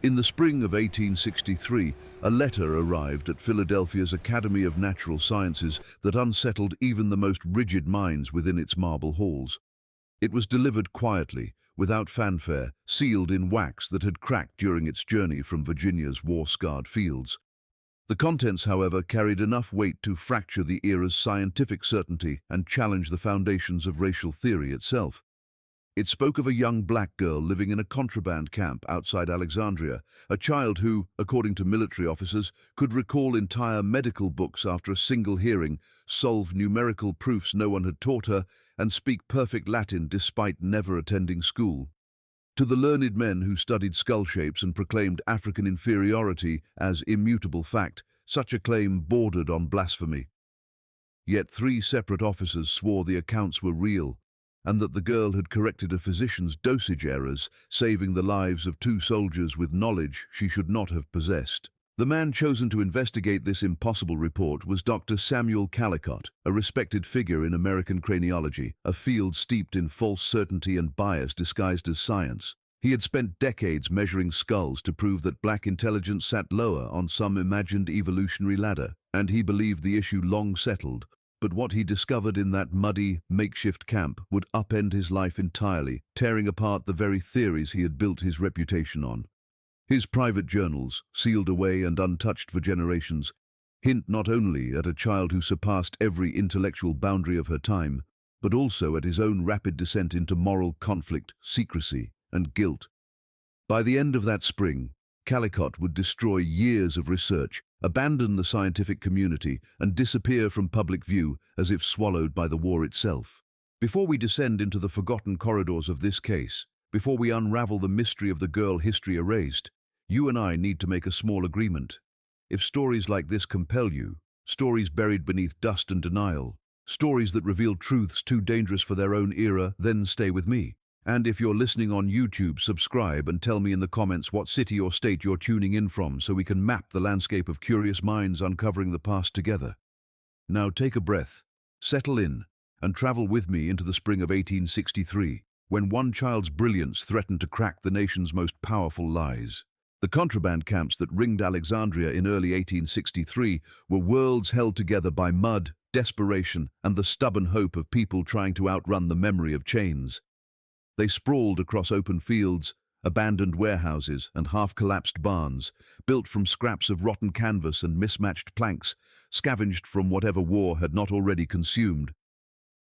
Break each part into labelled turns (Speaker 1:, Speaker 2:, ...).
Speaker 1: In the spring of 1863, a letter arrived at Philadelphia's Academy of Natural Sciences that unsettled even the most rigid minds within its marble halls. It was delivered quietly, without fanfare, sealed in wax that had cracked during its journey from Virginia's war-scarred fields. The contents, however, carried enough weight to fracture the era's scientific certainty and challenge the foundations of racial theory itself. It spoke of a young black girl living in a contraband camp outside Alexandria, a child who, according to military officers, could recall entire medical books after a single hearing, solve numerical proofs no one had taught her, and speak perfect Latin despite never attending school. To the learned men who studied skull shapes and proclaimed African inferiority as immutable fact, such a claim bordered on blasphemy. Yet 3 separate officers swore the accounts were real, and that the girl had corrected a physician's dosage errors, saving the lives of 2 soldiers with knowledge she should not have possessed. The man chosen to investigate this impossible report was Dr. Samuel Callicott, a respected figure in American craniology, a field steeped in false certainty and bias disguised as science. He had spent decades measuring skulls to prove that black intelligence sat lower on some imagined evolutionary ladder, and he believed the issue long settled. But what he discovered in that muddy, makeshift camp would upend his life entirely, tearing apart the very theories he had built his reputation on. His private journals, sealed away and untouched for generations, hint not only at a child who surpassed every intellectual boundary of her time, but also at his own rapid descent into moral conflict, secrecy, and guilt. By the end of that spring, Callicott would destroy years of research, abandon the scientific community, and disappear from public view as if swallowed by the war itself. Before we descend into the forgotten corridors of this case, before we unravel the mystery of the girl history erased, you and I need to make a small agreement. If stories like this compel you, stories buried beneath dust and denial, stories that reveal truths too dangerous for their own era, then stay with me. And if you're listening on YouTube, subscribe and tell me in the comments what city or state you're tuning in from so we can map the landscape of curious minds uncovering the past together. Now take a breath, settle in, and travel with me into the spring of 1863, when one child's brilliance threatened to crack the nation's most powerful lies. The contraband camps that ringed Alexandria in early 1863 were worlds held together by mud, desperation, and the stubborn hope of people trying to outrun the memory of chains. They sprawled across open fields, abandoned warehouses, and half-collapsed barns, built from scraps of rotten canvas and mismatched planks, scavenged from whatever war had not already consumed.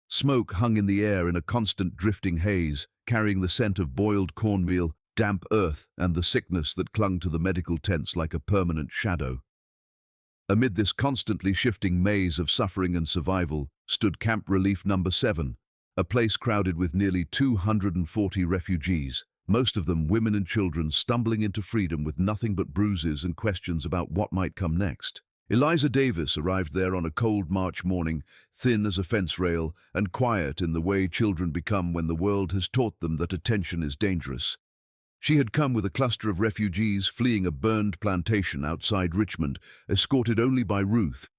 Speaker 1: Smoke hung in the air in a constant drifting haze, carrying the scent of boiled cornmeal, damp earth, and the sickness that clung to the medical tents like a permanent shadow. Amid this constantly shifting maze of suffering and survival stood Camp Relief No. 7, a place crowded with nearly 240 refugees, most of them women and children stumbling into freedom with nothing but bruises and questions about what might come next. Eliza Davis arrived there on a cold March morning, thin as a fence rail and quiet in the way children become when the world has taught them that attention is dangerous. She had come with a cluster of refugees fleeing a burned plantation outside Richmond, escorted only by Ruth,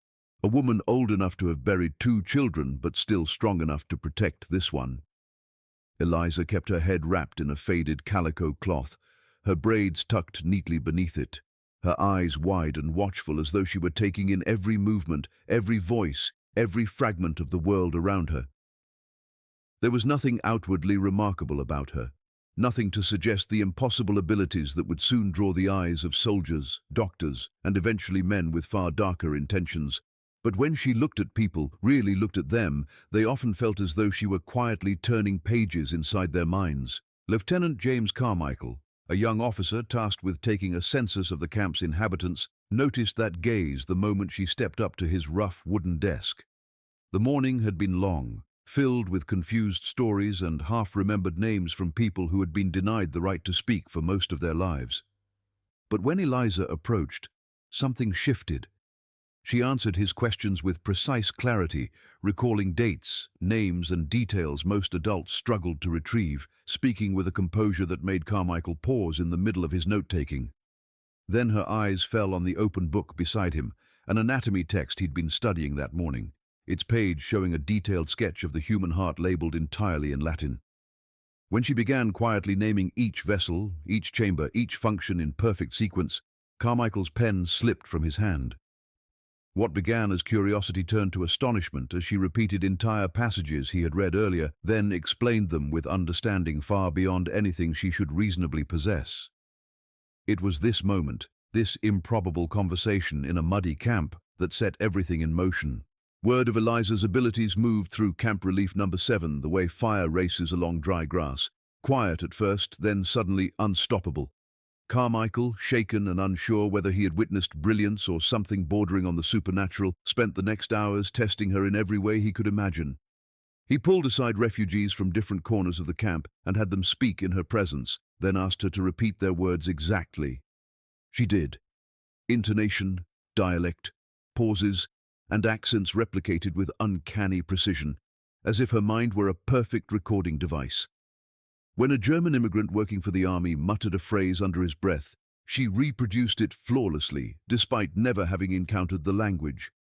Speaker 1: a woman old enough to have buried 2 children but still strong enough to protect this one. Eliza kept her head wrapped in a faded calico cloth, her braids tucked neatly beneath it, her eyes wide and watchful as though she were taking in every movement, every voice, every fragment of the world around her. There was nothing outwardly remarkable about her, nothing to suggest the impossible abilities that would soon draw the eyes of soldiers, doctors, and eventually men with far darker intentions. But when she looked at people, really looked at them, they often felt as though she were quietly turning pages inside their minds. Lieutenant James Carmichael, a young officer tasked with taking a census of the camp's inhabitants, noticed that gaze the moment she stepped up to his rough wooden desk. The morning had been long, filled with confused stories and half-remembered names from people who had been denied the right to speak for most of their lives. But when Eliza approached, something shifted. She answered his questions with precise clarity, recalling dates, names, and details most adults struggled to retrieve, speaking with a composure that made Carmichael pause in the middle of his note-taking. Then her eyes fell on the open book beside him, an anatomy text he'd been studying that morning, its page showing a detailed sketch of the human heart labeled entirely in Latin. When she began quietly naming each vessel, each chamber, each function in perfect sequence, Carmichael's pen slipped from his hand. What began as curiosity turned to astonishment as she repeated entire passages he had read earlier, then explained them with understanding far beyond anything she should reasonably possess. It was this moment, this improbable conversation in a muddy camp, that set everything in motion. Word of Eliza's abilities moved through Camp Relief Number 7 the way fire races along dry grass. Quiet at first, then suddenly unstoppable. Carmichael, shaken and unsure whether he had witnessed brilliance or something bordering on the supernatural, spent the next hours testing her in every way he could imagine. He pulled aside refugees from different corners of the camp and had them speak in her presence, then asked her to repeat their words exactly. She did. Intonation, dialect, pauses, and accents replicated with uncanny precision, as if her mind were a perfect recording device. When a German immigrant working for the army muttered a phrase under his breath, she reproduced it flawlessly, despite never having encountered the language.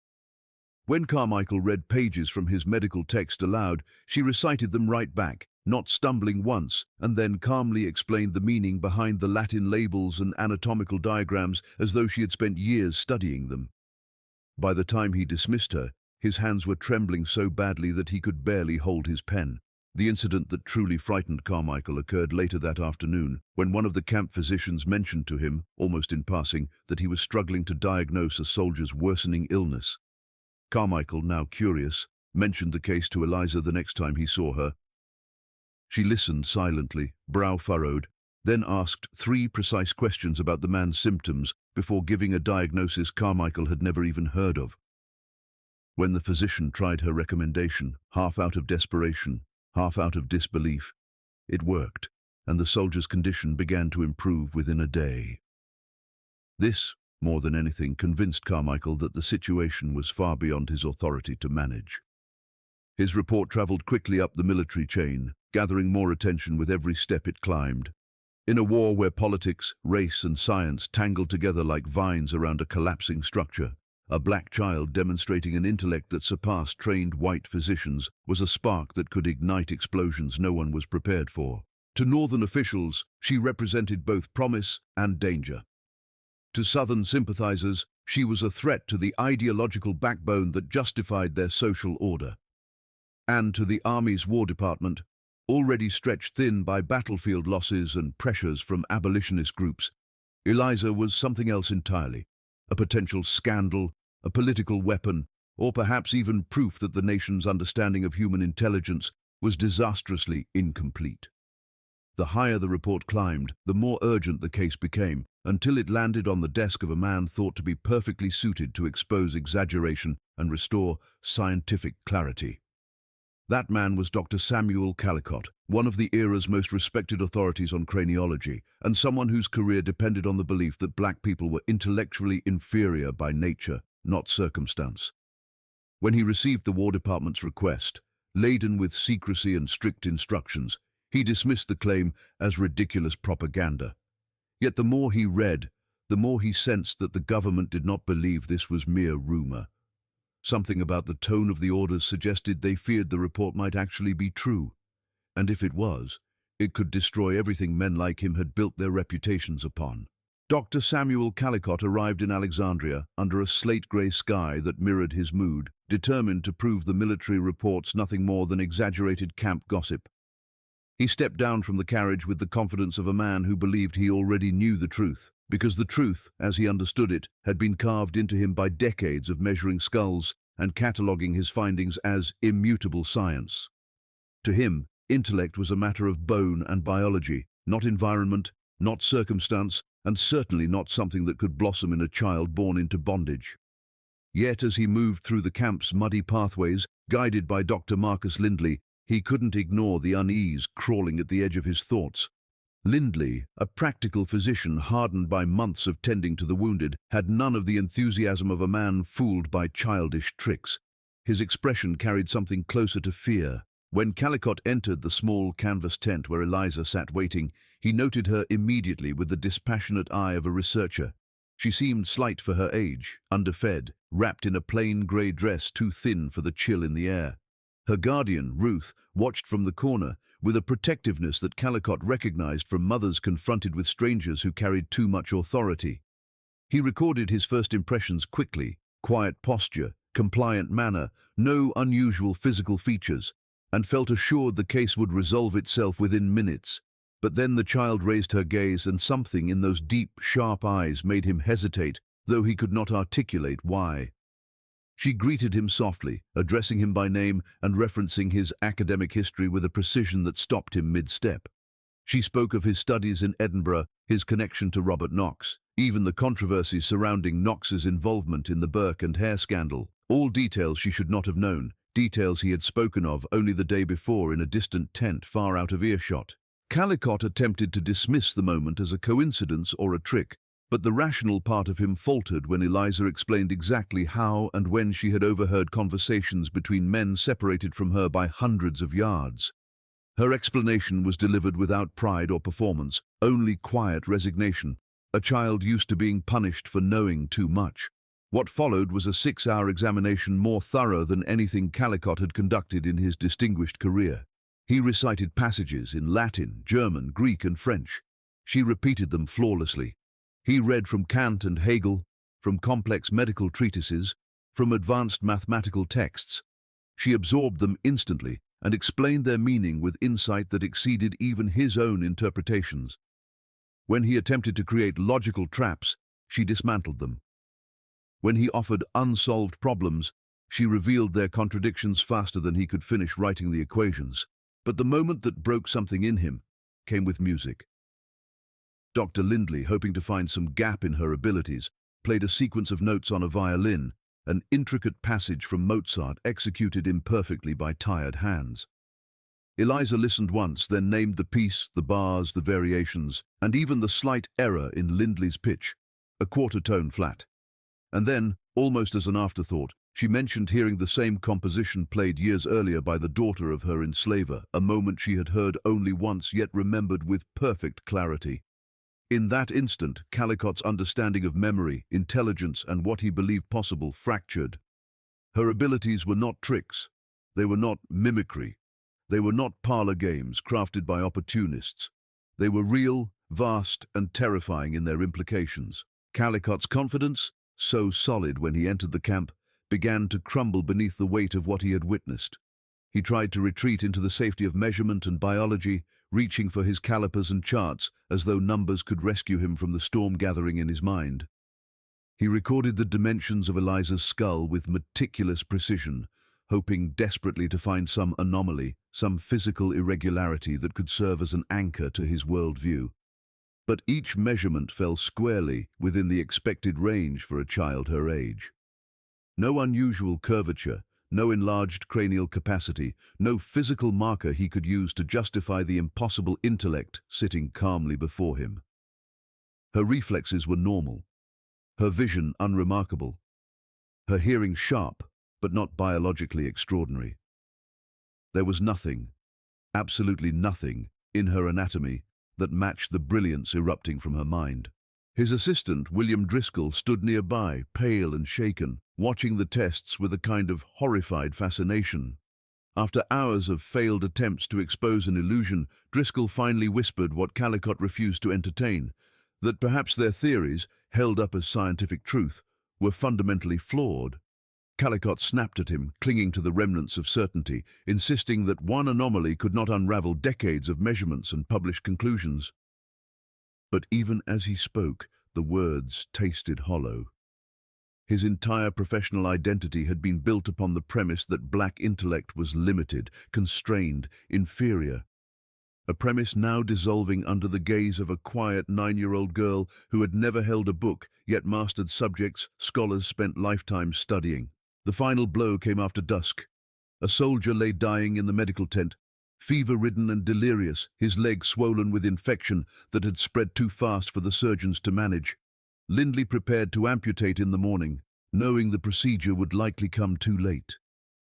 Speaker 1: When Carmichael read pages from his medical text aloud, she recited them right back, not stumbling once, and then calmly explained the meaning behind the Latin labels and anatomical diagrams as though she had spent years studying them. By the time he dismissed her, his hands were trembling so badly that he could barely hold his pen. The incident that truly frightened Carmichael occurred later that afternoon, when one of the camp physicians mentioned to him, almost in passing, that he was struggling to diagnose a soldier's worsening illness. Carmichael, now curious, mentioned the case to Eliza the next time he saw her. She listened silently, brow furrowed, then asked 3 precise questions about the man's symptoms before giving a diagnosis Carmichael had never even heard of. When the physician tried her recommendation, half out of desperation, half out of disbelief, it worked, and the soldier's condition began to improve within a day. This, more than anything, convinced Carmichael that the situation was far beyond his authority to manage. His report traveled quickly up the military chain, gathering more attention with every step it climbed. In a war where politics, race, and science tangled together like vines around a collapsing structure, a black child demonstrating an intellect that surpassed trained white physicians was a spark that could ignite explosions no one was prepared for. To Northern officials, she represented both promise and danger. To Southern sympathizers, she was a threat to the ideological backbone that justified their social order. And to the Army's War Department, already stretched thin by battlefield losses and pressures from abolitionist groups, Eliza was something else entirely. A potential scandal, a political weapon, or perhaps even proof that the nation's understanding of human intelligence was disastrously incomplete. The higher the report climbed, the more urgent the case became, until it landed on the desk of a man thought to be perfectly suited to expose exaggeration and restore scientific clarity. That man was Dr. Samuel Callicott, one of the era's most respected authorities on craniology, and someone whose career depended on the belief that black people were intellectually inferior by nature, not circumstance. When he received the War Department's request, laden with secrecy and strict instructions, he dismissed the claim as ridiculous propaganda. Yet the more he read, the more he sensed that the government did not believe this was mere rumor. Something about the tone of the orders suggested they feared the report might actually be true. And if it was, it could destroy everything men like him had built their reputations upon. Dr. Samuel Callicott arrived in Alexandria under a slate-grey sky that mirrored his mood, determined to prove the military reports nothing more than exaggerated camp gossip. He stepped down from the carriage with the confidence of a man who believed he already knew the truth, because the truth, as he understood it, had been carved into him by decades of measuring skulls and cataloguing his findings as immutable science. To him, intellect was a matter of bone and biology, not environment, not circumstance, and certainly not something that could blossom in a child born into bondage. Yet as he moved through the camp's muddy pathways, guided by Dr. Marcus Lindley, he couldn't ignore the unease crawling at the edge of his thoughts. Lindley, a practical physician hardened by months of tending to the wounded, had none of the enthusiasm of a man fooled by childish tricks. His expression carried something closer to fear. When Callicott entered the small canvas tent where Eliza sat waiting, he noted her immediately with the dispassionate eye of a researcher. She seemed slight for her age, underfed, wrapped in a plain grey dress too thin for the chill in the air. Her guardian, Ruth, watched from the corner, with a protectiveness that Callicott recognized from mothers confronted with strangers who carried too much authority. He recorded his first impressions quickly: quiet posture, compliant manner, no unusual physical features, and felt assured the case would resolve itself within minutes. But then the child raised her gaze, and something in those deep, sharp eyes made him hesitate, though he could not articulate why. She greeted him softly, addressing him by name and referencing his academic history with a precision that stopped him mid-step. She spoke of his studies in Edinburgh, his connection to Robert Knox, even the controversies surrounding Knox's involvement in the Burke and Hare scandal, all details she should not have known, details he had spoken of only the day before in a distant tent far out of earshot. Callicott attempted to dismiss the moment as a coincidence or a trick, but the rational part of him faltered when Eliza explained exactly how and when she had overheard conversations between men separated from her by hundreds of yards. Her explanation was delivered without pride or performance, only quiet resignation, a child used to being punished for knowing too much. What followed was a 6-hour examination more thorough than anything Callicott had conducted in his distinguished career. He recited passages in Latin, German, Greek, and French. She repeated them flawlessly. He read from Kant and Hegel, from complex medical treatises, from advanced mathematical texts. She absorbed them instantly and explained their meaning with insight that exceeded even his own interpretations. When he attempted to create logical traps, she dismantled them. When he offered unsolved problems, she revealed their contradictions faster than he could finish writing the equations. But the moment that broke something in him came with music. Dr. Lindley, hoping to find some gap in her abilities, played a sequence of notes on a violin, an intricate passage from Mozart executed imperfectly by tired hands. Eliza listened once, then named the piece, the bars, the variations, and even the slight error in Lindley's pitch, a quarter tone flat. And then, almost as an afterthought, she mentioned hearing the same composition played years earlier by the daughter of her enslaver, a moment she had heard only once yet remembered with perfect clarity. In that instant, Callicott's understanding of memory, intelligence, and what he believed possible fractured. Her abilities were not tricks. They were not mimicry. They were not parlor games crafted by opportunists. They were real, vast, and terrifying in their implications. Callicott's confidence, so solid when he entered the camp, began to crumble beneath the weight of what he had witnessed. He tried to retreat into the safety of measurement and biology, reaching for his calipers and charts as though numbers could rescue him from the storm gathering in his mind. He recorded the dimensions of Eliza's skull with meticulous precision, hoping desperately to find some anomaly, some physical irregularity that could serve as an anchor to his worldview. But each measurement fell squarely within the expected range for a child her age. No unusual curvature, no enlarged cranial capacity, no physical marker he could use to justify the impossible intellect sitting calmly before him. Her reflexes were normal, her vision unremarkable, her hearing sharp, but not biologically extraordinary. There was nothing, absolutely nothing, in her anatomy that matched the brilliance erupting from her mind. His assistant, William Driscoll, stood nearby, pale and shaken, watching the tests with a kind of horrified fascination. After hours of failed attempts to expose an illusion, Driscoll finally whispered what Callicott refused to entertain, that perhaps their theories, held up as scientific truth, were fundamentally flawed. Callicott snapped at him, clinging to the remnants of certainty, insisting that one anomaly could not unravel decades of measurements and published conclusions. But even as he spoke, the words tasted hollow. His entire professional identity had been built upon the premise that black intellect was limited, constrained, inferior. A premise now dissolving under the gaze of a quiet 9-year-old girl who had never held a book, yet mastered subjects scholars spent lifetimes studying. The final blow came after dusk. A soldier lay dying in the medical tent, fever-ridden and delirious, his leg swollen with infection that had spread too fast for the surgeons to manage. Lindley prepared to amputate in the morning, knowing the procedure would likely come too late.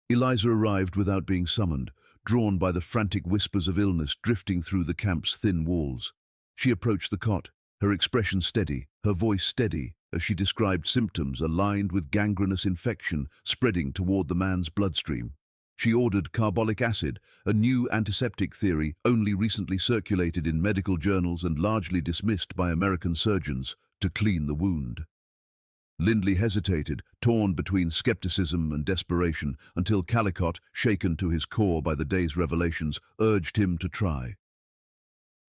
Speaker 1: Eliza arrived without being summoned, drawn by the frantic whispers of illness drifting through the camp's thin walls. She approached the cot, her expression steady, her voice steady, as she described symptoms aligned with gangrenous infection spreading toward the man's bloodstream. She ordered carbolic acid, a new antiseptic theory only recently circulated in medical journals and largely dismissed by American surgeons, to clean the wound. Lindley hesitated, torn between skepticism and desperation, until Callicott, shaken to his core by the day's revelations, urged him to try.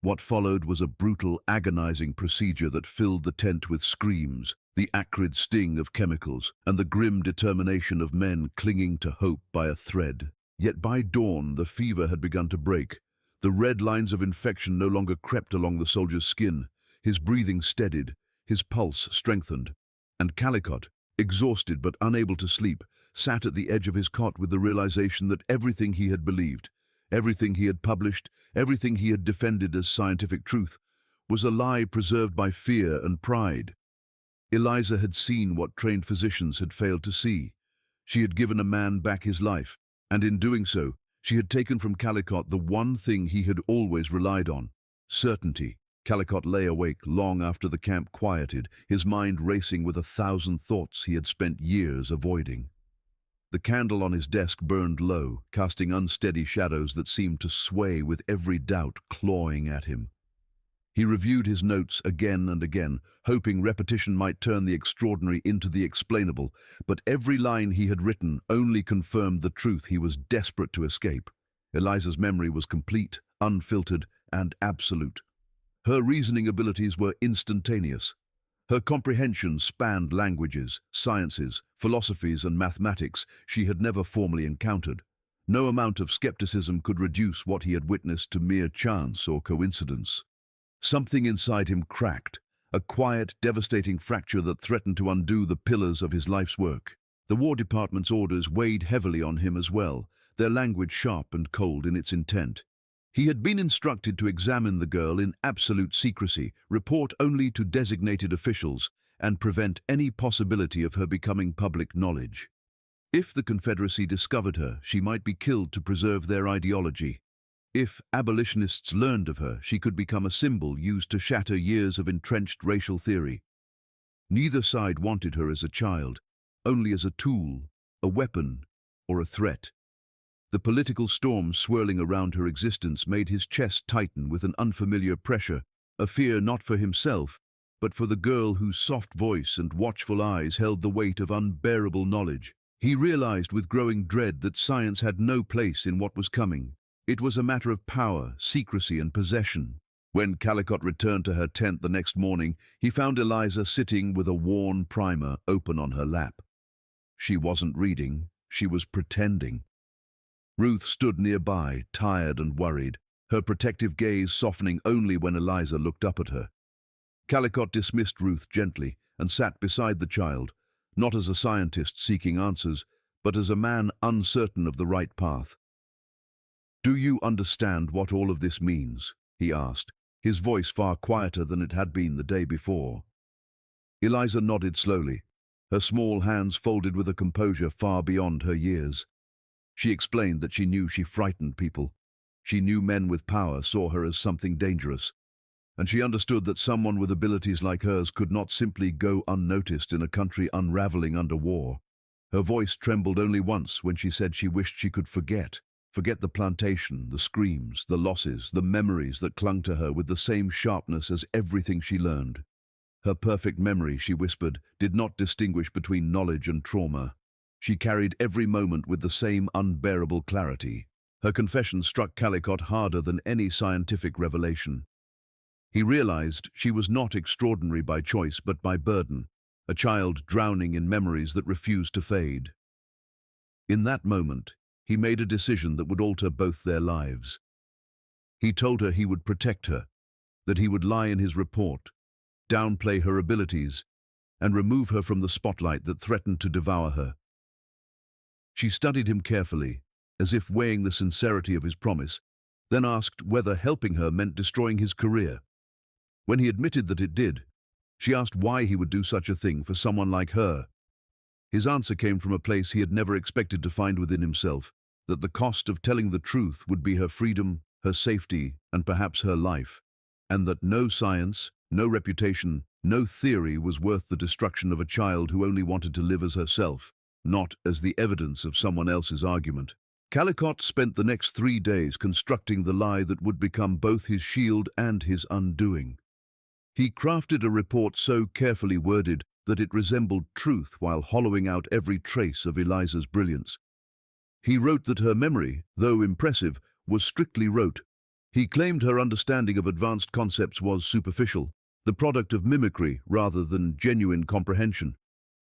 Speaker 1: What followed was a brutal, agonizing procedure that filled the tent with screams, the acrid sting of chemicals, and the grim determination of men clinging to hope by a thread. Yet by dawn, the fever had begun to break. The red lines of infection no longer crept along the soldier's skin. His breathing steadied, his pulse strengthened, and Callicott, exhausted but unable to sleep, sat at the edge of his cot with the realization that everything he had believed, everything he had published, everything he had defended as scientific truth, was a lie preserved by fear and pride. Eliza had seen what trained physicians had failed to see. She had given a man back his life, and in doing so, she had taken from Callicott the one thing he had always relied on: certainty. Callicott lay awake long after the camp quieted, his mind racing with 1,000 thoughts he had spent years avoiding. The candle on his desk burned low, casting unsteady shadows that seemed to sway with every doubt clawing at him. He reviewed his notes again and again, hoping repetition might turn the extraordinary into the explainable, but every line he had written only confirmed the truth he was desperate to escape. Eliza's memory was complete, unfiltered, and absolute. Her reasoning abilities were instantaneous. Her comprehension spanned languages, sciences, philosophies, and mathematics she had never formally encountered. No amount of skepticism could reduce what he had witnessed to mere chance or coincidence. Something inside him cracked, a quiet, devastating fracture that threatened to undo the pillars of his life's work. The War Department's orders weighed heavily on him as well, their language sharp and cold in its intent. He had been instructed to examine the girl in absolute secrecy, report only to designated officials, and prevent any possibility of her becoming public knowledge. If the Confederacy discovered her, she might be killed to preserve their ideology. If abolitionists learned of her, she could become a symbol used to shatter years of entrenched racial theory. Neither side wanted her as a child, only as a tool, a weapon, or a threat. The political storm swirling around her existence made his chest tighten with an unfamiliar pressure, a fear not for himself, but for the girl whose soft voice and watchful eyes held the weight of unbearable knowledge. He realized with growing dread that science had no place in what was coming. It was a matter of power, secrecy, and possession. When Callicott returned to her tent the next morning, he found Eliza sitting with a worn primer open on her lap. She wasn't reading, she was pretending. Ruth stood nearby, tired and worried, her protective gaze softening only when Eliza looked up at her. Callicott dismissed Ruth gently and sat beside the child, not as a scientist seeking answers, but as a man uncertain of the right path. "Do you understand what all of this means?" he asked, his voice far quieter than it had been the day before. Eliza nodded slowly, her small hands folded with a composure far beyond her years. She explained that she knew she frightened people. She knew men with power saw her as something dangerous, and she understood that someone with abilities like hers could not simply go unnoticed in a country unraveling under war. Her voice trembled only once when she said she wished she could forget the plantation, the screams, the losses, the memories that clung to her with the same sharpness as everything she learned. Her perfect memory, she whispered, did not distinguish between knowledge and trauma. She carried every moment with the same unbearable clarity. Her confession struck Callicott harder than any scientific revelation. He realized she was not extraordinary by choice but by burden, a child drowning in memories that refused to fade. In that moment, he made a decision that would alter both their lives. He told her he would protect her, that he would lie in his report, downplay her abilities, and remove her from the spotlight that threatened to devour her. She studied him carefully, as if weighing the sincerity of his promise, then asked whether helping her meant destroying his career. When he admitted that it did, she asked why he would do such a thing for someone like her. His answer came from a place he had never expected to find within himself, that the cost of telling the truth would be her freedom, her safety, and perhaps her life, and that no science, no reputation, no theory was worth the destruction of a child who only wanted to live as herself, not as the evidence of someone else's argument. Calicott spent the next 3 days constructing the lie that would become both his shield and his undoing. He crafted a report so carefully worded that it resembled truth while hollowing out every trace of Eliza's brilliance. He wrote that her memory, though impressive, was strictly rote. He claimed her understanding of advanced concepts was superficial, the product of mimicry rather than genuine comprehension.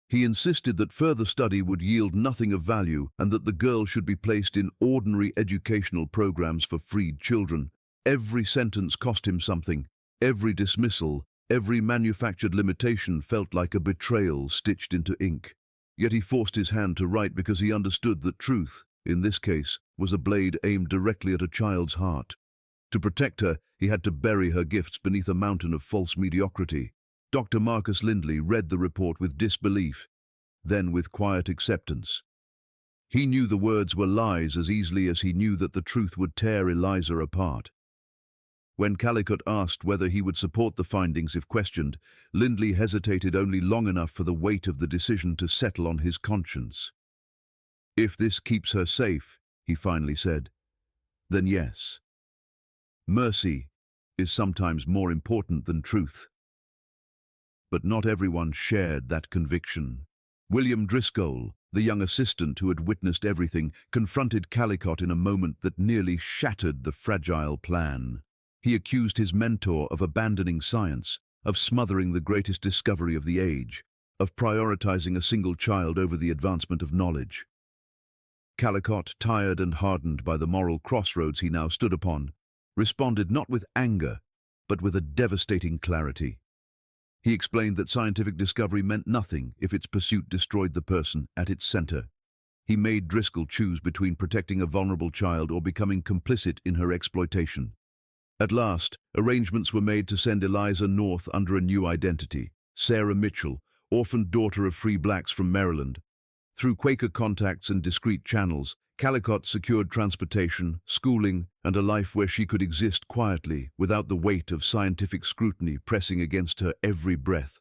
Speaker 1: He insisted that further study would yield nothing of value and that the girl should be placed in ordinary educational programs for freed children. Every sentence cost him something. Every dismissal, every manufactured limitation felt like a betrayal stitched into ink. Yet he forced his hand to write because he understood that truth, in this case, was a blade aimed directly at a child's heart. To protect her, he had to bury her gifts beneath a mountain of false mediocrity. Dr. Marcus Lindley read the report with disbelief, then with quiet acceptance. He knew the words were lies as easily as he knew that the truth would tear Eliza apart. When Calicott asked whether he would support the findings if questioned, Lindley hesitated only long enough for the weight of the decision to settle on his conscience. "If this keeps her safe," he finally said, "then yes. Mercy is sometimes more important than truth." But not everyone shared that conviction. William Driscoll, the young assistant who had witnessed everything, confronted Calicott in a moment that nearly shattered the fragile plan. He accused his mentor of abandoning science, of smothering the greatest discovery of the age, of prioritizing a single child over the advancement of knowledge. Calicott, tired and hardened by the moral crossroads he now stood upon, responded not with anger, but with a devastating clarity. He explained that scientific discovery meant nothing if its pursuit destroyed the person at its center. He made Driscoll choose between protecting a vulnerable child or becoming complicit in her exploitation. At last, arrangements were made to send Eliza north under a new identity, Sarah Mitchell, orphaned daughter of free blacks from Maryland. Through Quaker contacts and discreet channels, Calicott secured transportation, schooling, and a life where she could exist quietly without the weight of scientific scrutiny pressing against her every breath.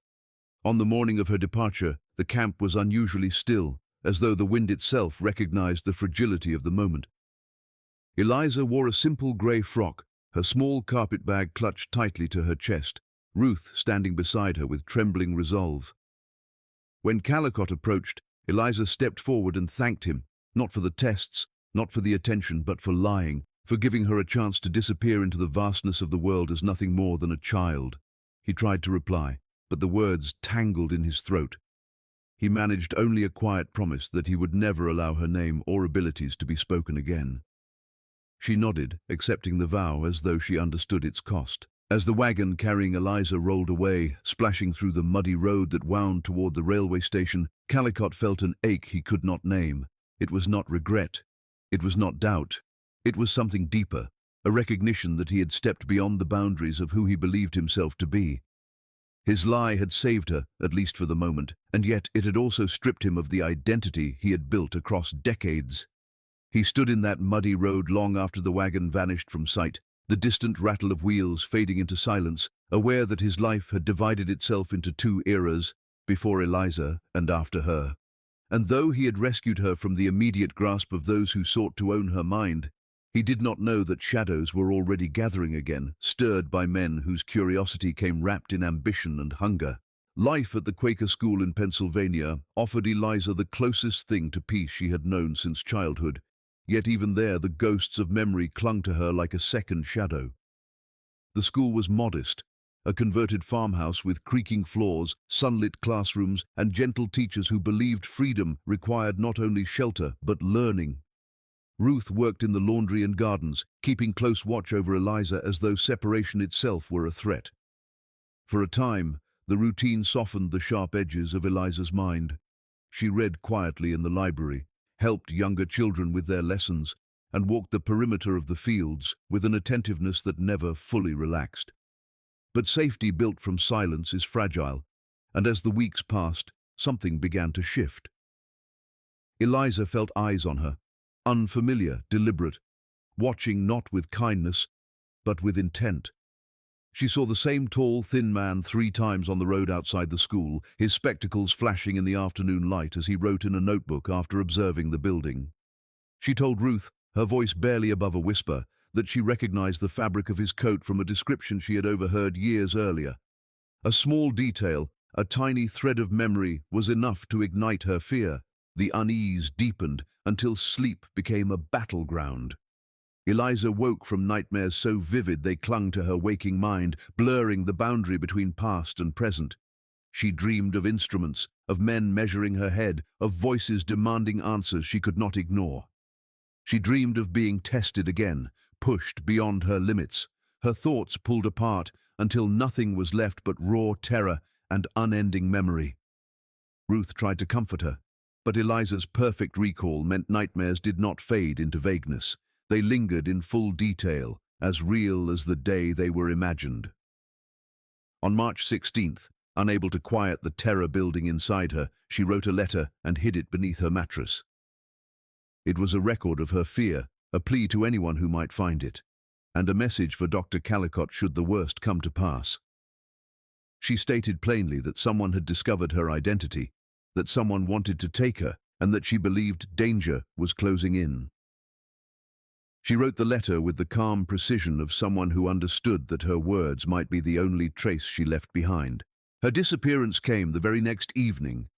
Speaker 1: On the morning of her departure, the camp was unusually still, as though the wind itself recognized the fragility of the moment. Eliza wore a simple grey frock, her small carpet bag clutched tightly to her chest, Ruth standing beside her with trembling resolve. When Calicott approached, Eliza stepped forward and thanked him, not for the tests, not for the attention, but for lying, for giving her a chance to disappear into the vastness of the world as nothing more than a child. He tried to reply, but the words tangled in his throat. He managed only a quiet promise that he would never allow her name or abilities to be spoken again. She nodded, accepting the vow as though she understood its cost. As the wagon carrying Eliza rolled away, splashing through the muddy road that wound toward the railway station, Calicott felt an ache he could not name. It was not regret. It was not doubt. It was something deeper, a recognition that he had stepped beyond the boundaries of who he believed himself to be. His lie had saved her, at least for the moment, and yet it had also stripped him of the identity he had built across decades. He stood in that muddy road long after the wagon vanished from sight, the distant rattle of wheels fading into silence, aware that his life had divided itself into two eras, before Eliza and after her. And though he had rescued her from the immediate grasp of those who sought to own her mind, he did not know that shadows were already gathering again, stirred by men whose curiosity came wrapped in ambition and hunger. Life at the Quaker school in Pennsylvania offered Eliza the closest thing to peace she had known since childhood. Yet even there the ghosts of memory clung to her like a second shadow. The school was modest, a converted farmhouse with creaking floors, sunlit classrooms, and gentle teachers who believed freedom required not only shelter but learning. Ruth worked in the laundry and gardens, keeping close watch over Eliza as though separation itself were a threat. For a time, the routine softened the sharp edges of Eliza's mind. She read quietly in the library, helped younger children with their lessons, and walked the perimeter of the fields with an attentiveness that never fully relaxed. But safety built from silence is fragile, and as the weeks passed, something began to shift. Eliza felt eyes on her, unfamiliar, deliberate, watching not with kindness, but with intent. She saw the same tall, thin man 3 times on the road outside the school, his spectacles flashing in the afternoon light as he wrote in a notebook after observing the building. She told Ruth, her voice barely above a whisper, that she recognized the fabric of his coat from a description she had overheard years earlier. A small detail, a tiny thread of memory, was enough to ignite her fear. The unease deepened until sleep became a battleground. Eliza woke from nightmares so vivid they clung to her waking mind, blurring the boundary between past and present. She dreamed of instruments, of men measuring her head, of voices demanding answers she could not ignore. She dreamed of being tested again, pushed beyond her limits, her thoughts pulled apart until nothing was left but raw terror and unending memory. Ruth tried to comfort her, but Eliza's perfect recall meant nightmares did not fade into vagueness. They lingered in full detail, as real as the day they were imagined. On March 16th, unable to quiet the terror building inside her, she wrote a letter and hid it beneath her mattress. It was a record of her fear, a plea to anyone who might find it, and a message for Dr. Callicott should the worst come to pass. She stated plainly that someone had discovered her identity, that someone wanted to take her, and that she believed danger was closing in. She wrote the letter with the calm precision of someone who understood that her words might be the only trace she left behind. Her disappearance came the very next evening.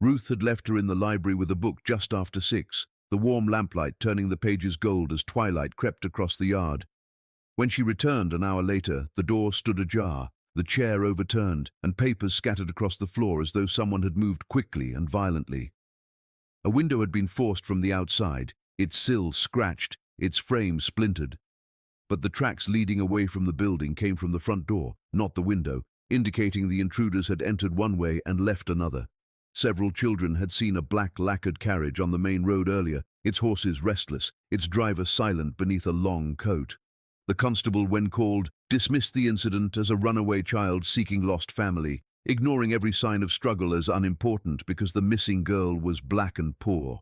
Speaker 1: Ruth had left her in the library with a book just after 6, the warm lamplight turning the pages gold as twilight crept across the yard. When she returned an hour later, the door stood ajar, the chair overturned, and papers scattered across the floor as though someone had moved quickly and violently. A window had been forced from the outside, its sill scratched, its frame splintered. But the tracks leading away from the building came from the front door, not the window, indicating the intruders had entered one way and left another. Several children had seen a black lacquered carriage on the main road earlier, its horses restless, its driver silent beneath a long coat. The constable, when called, dismissed the incident as a runaway child seeking lost family, ignoring every sign of struggle as unimportant because the missing girl was black and poor.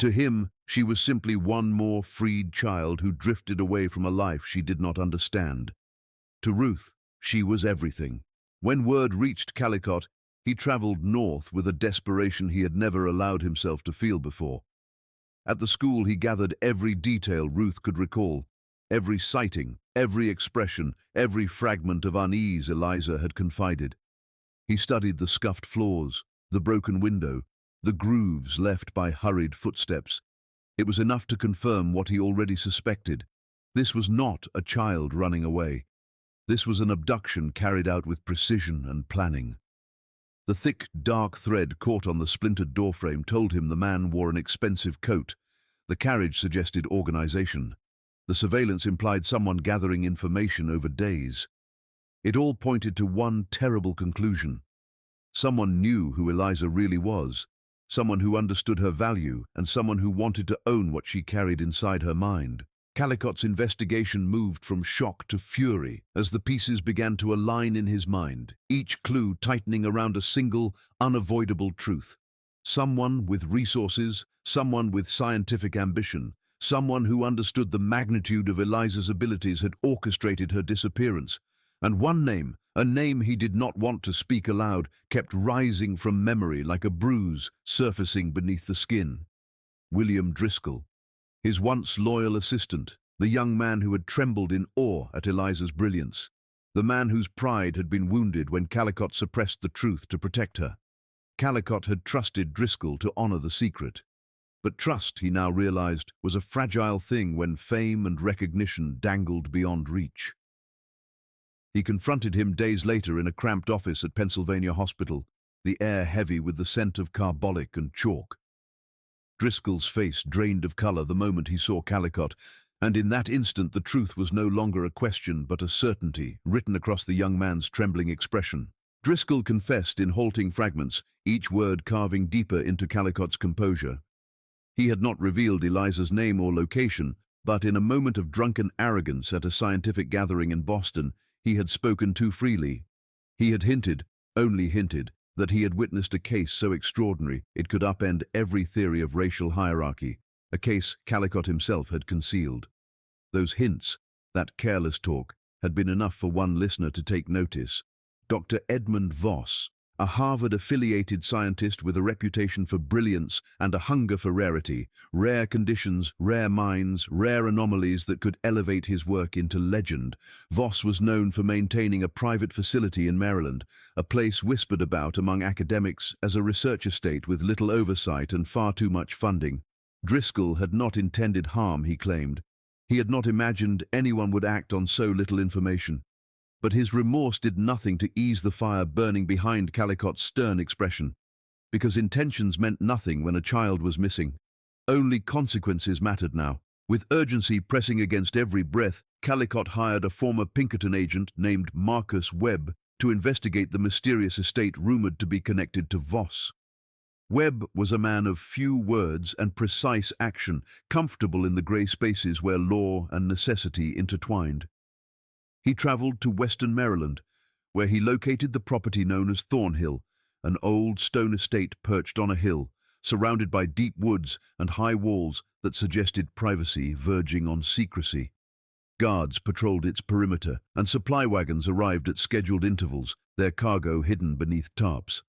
Speaker 1: To him, she was simply one more freed child who drifted away from a life she did not understand. To Ruth, she was everything. When word reached Callicott, he traveled north with a desperation he had never allowed himself to feel before. At the school, he gathered every detail Ruth could recall, every sighting, every expression, every fragment of unease Eliza had confided. He studied the scuffed floors, the broken window, the grooves left by hurried footsteps. It was enough to confirm what he already suspected. This was not a child running away. This was an abduction carried out with precision and planning. The thick, dark thread caught on the splintered doorframe told him the man wore an expensive coat. The carriage suggested organization. The surveillance implied someone gathering information over days. It all pointed to one terrible conclusion. Someone knew who Eliza really was, someone who understood her value, and someone who wanted to own what she carried inside her mind. Callicott's investigation moved from shock to fury as the pieces began to align in his mind, each clue tightening around a single, unavoidable truth. Someone with resources, someone with scientific ambition, someone who understood the magnitude of Eliza's abilities had orchestrated her disappearance. And one name, a name he did not want to speak aloud, kept rising from memory like a bruise surfacing beneath the skin. William Driscoll. His once loyal assistant, the young man who had trembled in awe at Eliza's brilliance, the man whose pride had been wounded when Callicott suppressed the truth to protect her. Callicott had trusted Driscoll to honor the secret. But trust, he now realized, was a fragile thing when fame and recognition dangled beyond reach. He confronted him days later in a cramped office at Pennsylvania Hospital, the air heavy with the scent of carbolic and chalk. Driscoll's face drained of color the moment he saw Callicott, and in that instant the truth was no longer a question but a certainty written across the young man's trembling expression. Driscoll confessed in halting fragments, each word carving deeper into Callicott's composure. He had not revealed Eliza's name or location, but in a moment of drunken arrogance at a scientific gathering in Boston, he had spoken too freely. He had hinted, only hinted, that he had witnessed a case so extraordinary it could upend every theory of racial hierarchy, a case Callicott himself had concealed. Those hints, that careless talk, had been enough for one listener to take notice. Dr. Edmund Voss, a Harvard-affiliated scientist with a reputation for brilliance and a hunger for rarity, rare conditions, rare minds, rare anomalies that could elevate his work into legend. Voss was known for maintaining a private facility in Maryland, a place whispered about among academics as a research estate with little oversight and far too much funding. Driscoll had not intended harm, he claimed. He had not imagined anyone would act on so little information. But his remorse did nothing to ease the fire burning behind Callicott's stern expression, because intentions meant nothing when a child was missing. Only consequences mattered now. With urgency pressing against every breath, Callicott hired a former Pinkerton agent named Marcus Webb to investigate the mysterious estate rumored to be connected to Voss. Webb was a man of few words and precise action, comfortable in the grey spaces where law and necessity intertwined. He traveled to western Maryland, where he located the property known as Thornhill, an old stone estate perched on a hill, surrounded by deep woods and high walls that suggested privacy verging on secrecy. Guards patrolled its perimeter, and supply wagons arrived at scheduled intervals, their cargo hidden beneath tarps.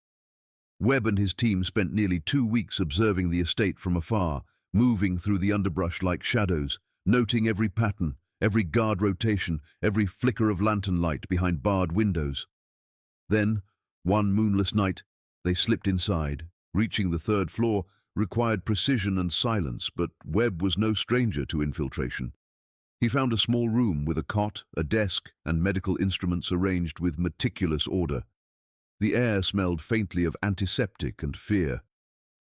Speaker 1: Webb and his team spent nearly 2 weeks observing the estate from afar, moving through the underbrush like shadows, noting every pattern, every guard rotation, every flicker of lantern light behind barred windows. Then, one moonless night, they slipped inside. Reaching the 3rd floor required precision and silence, but Webb was no stranger to infiltration. He found a small room with a cot, a desk, and medical instruments arranged with meticulous order. The air smelled faintly of antiseptic and fear.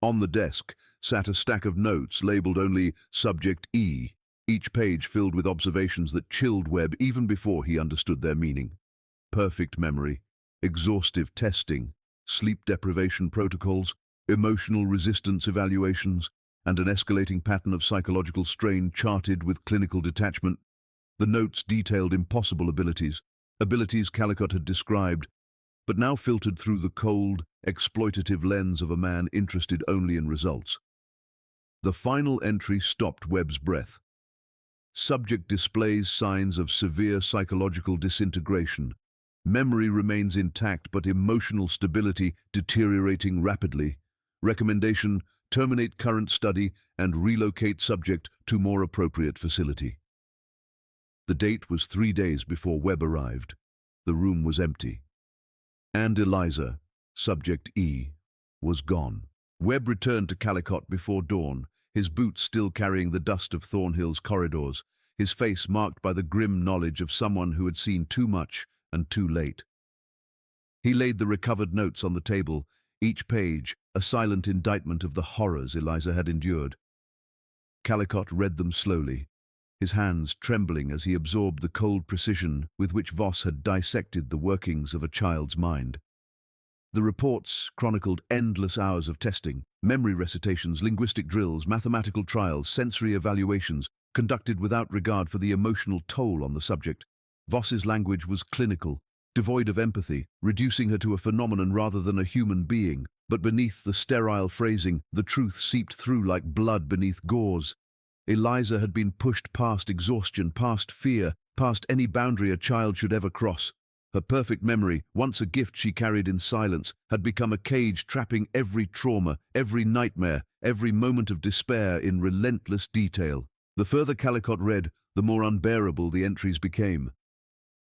Speaker 1: On the desk sat a stack of notes labeled only Subject E, each page filled with observations that chilled Webb even before he understood their meaning. Perfect memory, exhaustive testing, sleep deprivation protocols, emotional resistance evaluations, and an escalating pattern of psychological strain charted with clinical detachment. The notes detailed impossible abilities Callicott had described, but now filtered through the cold, exploitative lens of a man interested only in results. The final entry stopped Webb's breath. Subject displays signs of severe psychological disintegration. Memory remains intact, but emotional stability deteriorating rapidly. Recommendation: terminate current study and relocate subject to more appropriate facility. The date was 3 days before Webb arrived. The room was empty. And Eliza, Subject E, was gone. Webb returned to Callicott before dawn, his boots still carrying the dust of Thornhill's corridors, his face marked by the grim knowledge of someone who had seen too much and too late. He laid the recovered notes on the table, each page a silent indictment of the horrors Eliza had endured. Callicott read them slowly, his hands trembling as he absorbed the cold precision with which Voss had dissected the workings of a child's mind. The reports chronicled endless hours of testing, memory recitations, linguistic drills, mathematical trials, sensory evaluations, conducted without regard for the emotional toll on the subject. Voss's language was clinical, devoid of empathy, reducing her to a phenomenon rather than a human being. But beneath the sterile phrasing, the truth seeped through like blood beneath gauze. Eliza had been pushed past exhaustion, past fear, past any boundary a child should ever cross. Her perfect memory, once a gift she carried in silence, had become a cage trapping every trauma, every nightmare, every moment of despair in relentless detail. The further Callicott read, the more unbearable the entries became.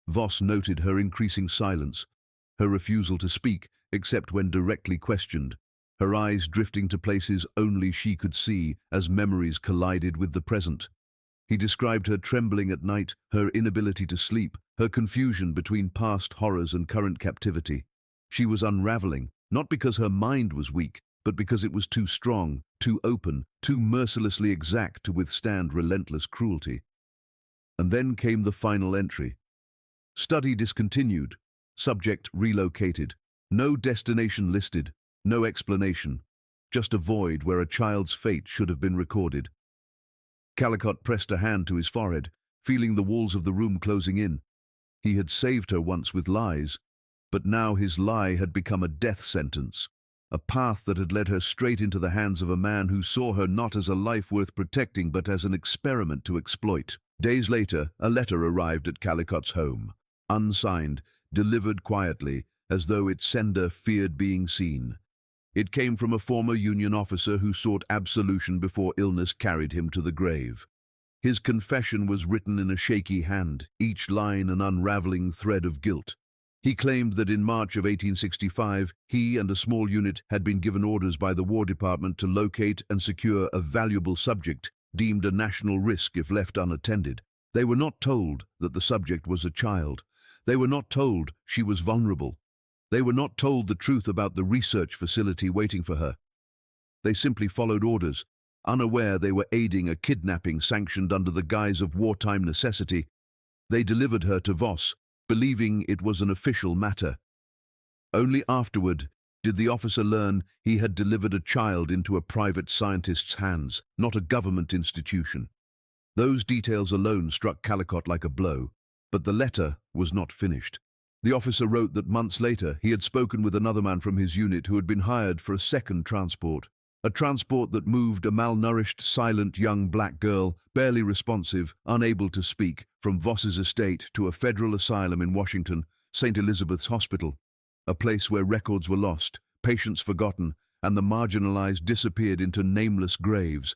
Speaker 1: Voss noted her increasing silence, her refusal to speak except when directly questioned, her eyes drifting to places only she could see as memories collided with the present. He described her trembling at night, her inability to sleep, her confusion between past horrors and current captivity. She was unraveling, not because her mind was weak, but because it was too strong, too open, too mercilessly exact to withstand relentless cruelty. And then came the final entry. Study discontinued, subject relocated, no destination listed, no explanation, just a void where a child's fate should have been recorded. Callicott pressed a hand to his forehead, feeling the walls of the room closing in. He had saved her once with lies, but now his lie had become a death sentence, a path that had led her straight into the hands of a man who saw her not as a life worth protecting but as an experiment to exploit. Days later, a letter arrived at Callicott's home, unsigned, delivered quietly, as though its sender feared being seen. It came from a former Union officer who sought absolution before illness carried him to the grave. His confession was written in a shaky hand, each line an unraveling thread of guilt. He claimed that in March of 1865, he and a small unit had been given orders by the War Department to locate and secure a valuable subject, deemed a national risk if left unattended. They were not told that the subject was a child. They were not told she was vulnerable. They were not told the truth about the research facility waiting for her. They simply followed orders, unaware they were aiding a kidnapping sanctioned under the guise of wartime necessity. They delivered her to Voss, believing it was an official matter. Only afterward did the officer learn he had delivered a child into a private scientist's hands, not a government institution. Those details alone struck Calicott like a blow, but the letter was not finished. The officer wrote that months later he had spoken with another man from his unit who had been hired for a second transport. A transport that moved a malnourished, silent young black girl, barely responsive, unable to speak, from Voss's estate to a federal asylum in Washington, St. Elizabeth's Hospital, a place where records were lost, patients forgotten, and the marginalized disappeared into nameless graves.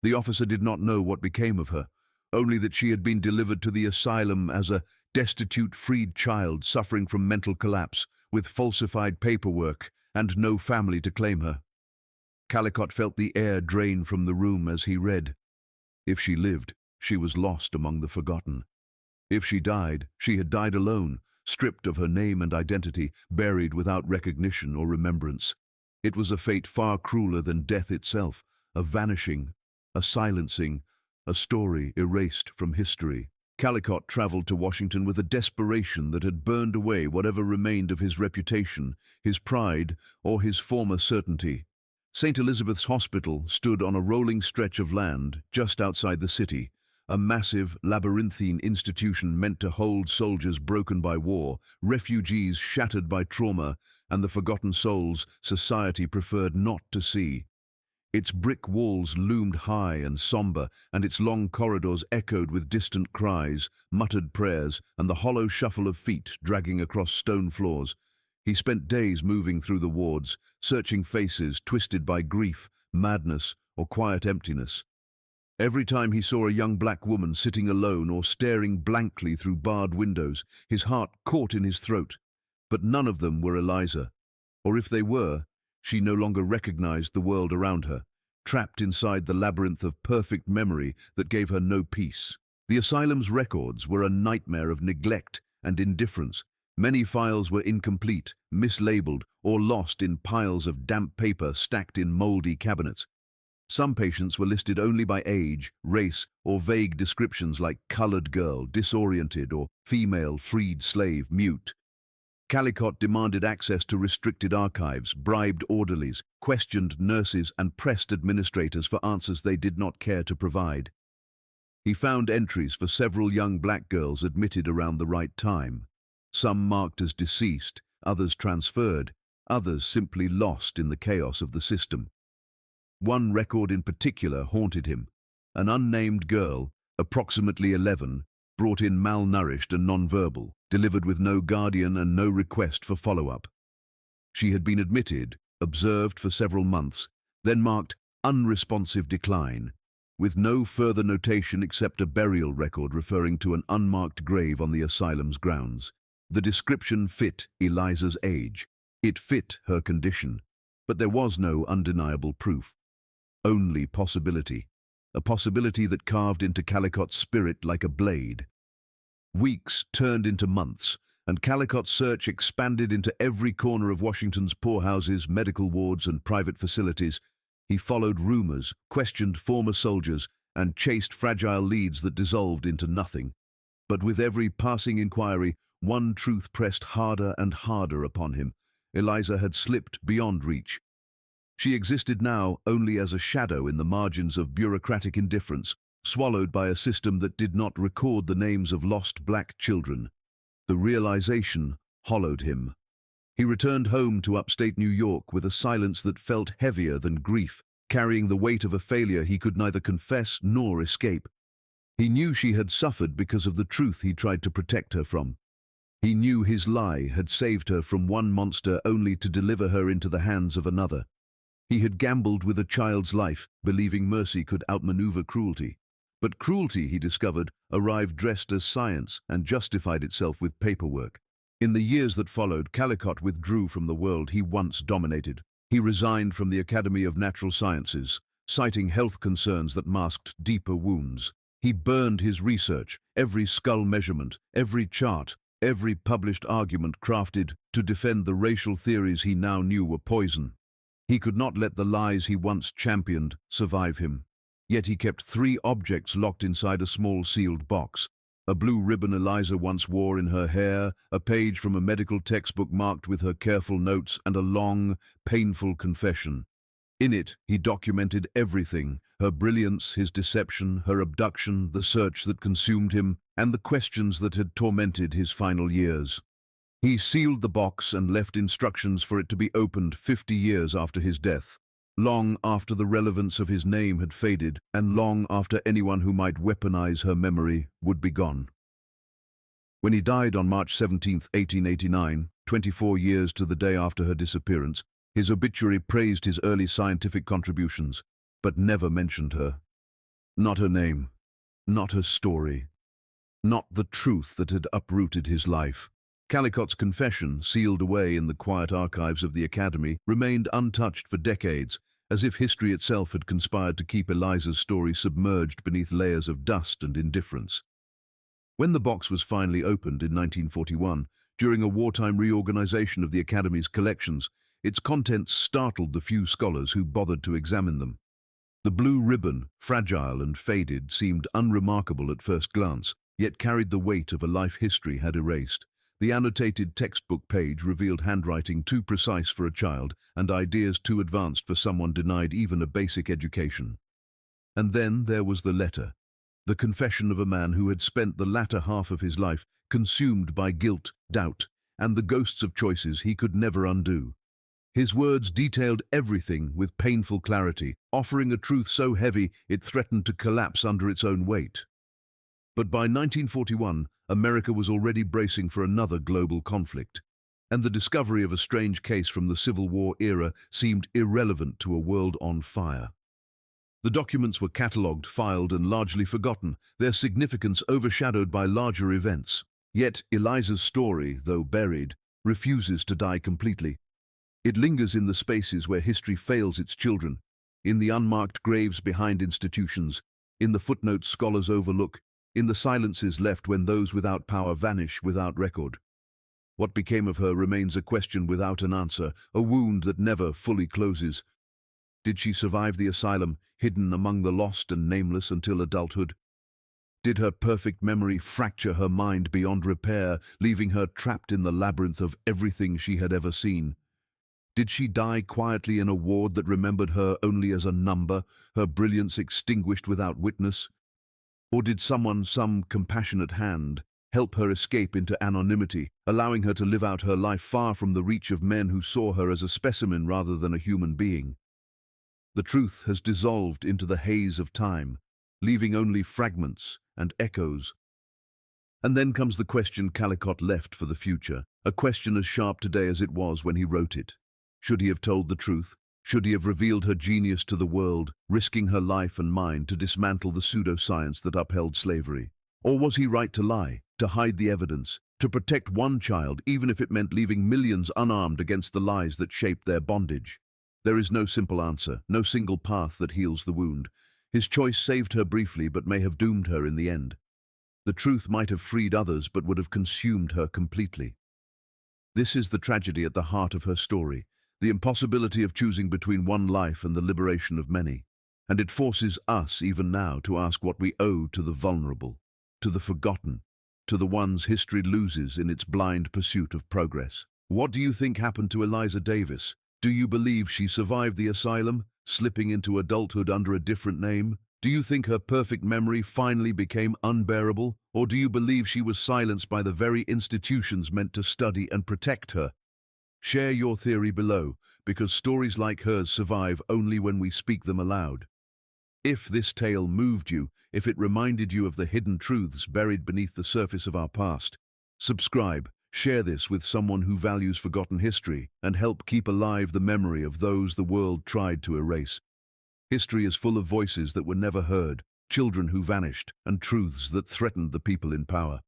Speaker 1: The officer did not know what became of her, only that she had been delivered to the asylum as a destitute, freed child suffering from mental collapse, with falsified paperwork and no family to claim her. Calicott felt the air drain from the room as he read. If she lived, she was lost among the forgotten. If she died, she had died alone, stripped of her name and identity, buried without recognition or remembrance. It was a fate far crueler than death itself, a vanishing, a silencing, a story erased from history. Calicott traveled to Washington with a desperation that had burned away whatever remained of his reputation, his pride, or his former certainty. St. Elizabeth's Hospital stood on a rolling stretch of land just outside the city, a massive, labyrinthine institution meant to hold soldiers broken by war, refugees shattered by trauma, and the forgotten souls society preferred not to see. Its brick walls loomed high and somber, and its long corridors echoed with distant cries, muttered prayers, and the hollow shuffle of feet dragging across stone floors. He spent days moving through the wards, searching faces twisted by grief, madness, or quiet emptiness. Every time he saw a young black woman sitting alone or staring blankly through barred windows, his heart caught in his throat. But none of them were Eliza. Or if they were, she no longer recognized the world around her, trapped inside the labyrinth of perfect memory that gave her no peace. The asylum's records were a nightmare of neglect and indifference. Many files were incomplete, mislabeled, or lost in piles of damp paper stacked in moldy cabinets. Some patients were listed only by age, race, or vague descriptions like colored girl, disoriented, or female freed slave, mute. Calicott demanded access to restricted archives, bribed orderlies, questioned nurses, and pressed administrators for answers they did not care to provide. He found entries for several young black girls admitted around the right time. Some marked as deceased, others transferred, others simply lost in the chaos of the system. One record in particular haunted him. An unnamed girl, approximately 11, brought in malnourished and nonverbal, delivered with no guardian and no request for follow-up. She had been admitted, observed for several months, then marked unresponsive decline, with no further notation except a burial record referring to an unmarked grave on the asylum's grounds. The description fit Eliza's age. It fit her condition. But there was no undeniable proof. Only possibility. A possibility that carved into Calicott's spirit like a blade. Weeks turned into months, and Calicott's search expanded into every corner of Washington's poorhouses, medical wards, and private facilities. He followed rumors, questioned former soldiers, and chased fragile leads that dissolved into nothing. But with every passing inquiry, one truth pressed harder and harder upon him. Eliza had slipped beyond reach. She existed now only as a shadow in the margins of bureaucratic indifference, swallowed by a system that did not record the names of lost black children. The realization hollowed him. He returned home to upstate New York with a silence that felt heavier than grief, carrying the weight of a failure he could neither confess nor escape. He knew she had suffered because of the truth he tried to protect her from. He knew his lie had saved her from one monster only to deliver her into the hands of another. He had gambled with a child's life, believing mercy could outmaneuver cruelty. But cruelty, he discovered, arrived dressed as science and justified itself with paperwork. In the years that followed, Calicott withdrew from the world he once dominated. He resigned from the Academy of Natural Sciences, citing health concerns that masked deeper wounds. He burned his research, every skull measurement, every chart, every published argument crafted to defend the racial theories he now knew were poison. He could not let the lies he once championed survive him. Yet he kept 3 objects locked inside a small sealed box. A blue ribbon Eliza once wore in her hair, a page from a medical textbook marked with her careful notes, and a long, painful confession. In it, he documented everything: her brilliance, his deception, her abduction, the search that consumed him, and the questions that had tormented his final years. He sealed the box and left instructions for it to be opened 50 years after his death, long after the relevance of his name had faded, and long after anyone who might weaponize her memory would be gone. When he died on March 17, 1889, 24 years to the day after her disappearance, his obituary praised his early scientific contributions, but never mentioned her. Not her name, not her story, not the truth that had uprooted his life. Calicott's confession, sealed away in the quiet archives of the Academy, remained untouched for decades, as if history itself had conspired to keep Eliza's story submerged beneath layers of dust and indifference. When the box was finally opened in 1941, during a wartime reorganization of the Academy's collections, its contents startled the few scholars who bothered to examine them. The blue ribbon, fragile and faded, seemed unremarkable at first glance, yet carried the weight of a life history had erased. The annotated textbook page revealed handwriting too precise for a child and ideas too advanced for someone denied even a basic education. And then there was the letter, the confession of a man who had spent the latter half of his life consumed by guilt, doubt, and the ghosts of choices he could never undo. His words detailed everything with painful clarity, offering a truth so heavy it threatened to collapse under its own weight. But by 1941, America was already bracing for another global conflict, and the discovery of a strange case from the Civil War era seemed irrelevant to a world on fire. The documents were catalogued, filed, and largely forgotten, their significance overshadowed by larger events. Yet Eliza's story, though buried, refuses to die completely. It lingers in the spaces where history fails its children, in the unmarked graves behind institutions, in the footnotes scholars overlook, in the silences left when those without power vanish without record. What became of her remains a question without an answer, a wound that never fully closes. Did she survive the asylum, hidden among the lost and nameless until adulthood? Did her perfect memory fracture her mind beyond repair, leaving her trapped in the labyrinth of everything she had ever seen? Did she die quietly in a ward that remembered her only as a number, her brilliance extinguished without witness? Or did someone, some compassionate hand, help her escape into anonymity, allowing her to live out her life far from the reach of men who saw her as a specimen rather than a human being? The truth has dissolved into the haze of time, leaving only fragments and echoes. And then comes the question Calicott left for the future, a question as sharp today as it was when he wrote it. Should he have told the truth? Should he have revealed her genius to the world, risking her life and mind to dismantle the pseudoscience that upheld slavery? Or was he right to lie, to hide the evidence, to protect one child even if it meant leaving millions unarmed against the lies that shaped their bondage? There is no simple answer, no single path that heals the wound. His choice saved her briefly but may have doomed her in the end. The truth might have freed others but would have consumed her completely. This is the tragedy at the heart of her story, the impossibility of choosing between one life and the liberation of many. And it forces us, even now, to ask what we owe to the vulnerable, to the forgotten, to the ones history loses in its blind pursuit of progress. What do you think happened to Eliza Davis? Do you believe she survived the asylum, slipping into adulthood under a different name? Do you think her perfect memory finally became unbearable? Or do you believe she was silenced by the very institutions meant to study and protect her? Share your theory below, because stories like hers survive only when we speak them aloud. If this tale moved you, if it reminded you of the hidden truths buried beneath the surface of our past, subscribe, Share this with someone who values forgotten history and help keep alive the memory of those the world tried to erase. History is full of voices that were never heard, children who vanished, and truths that threatened the people in power.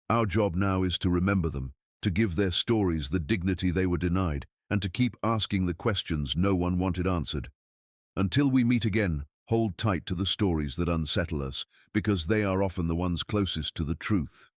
Speaker 1: Our job now is to remember them, to give their stories the dignity they were denied, and to keep asking the questions no one wanted answered. Until we meet again, hold tight to the stories that unsettle us, because they are often the ones closest to the truth.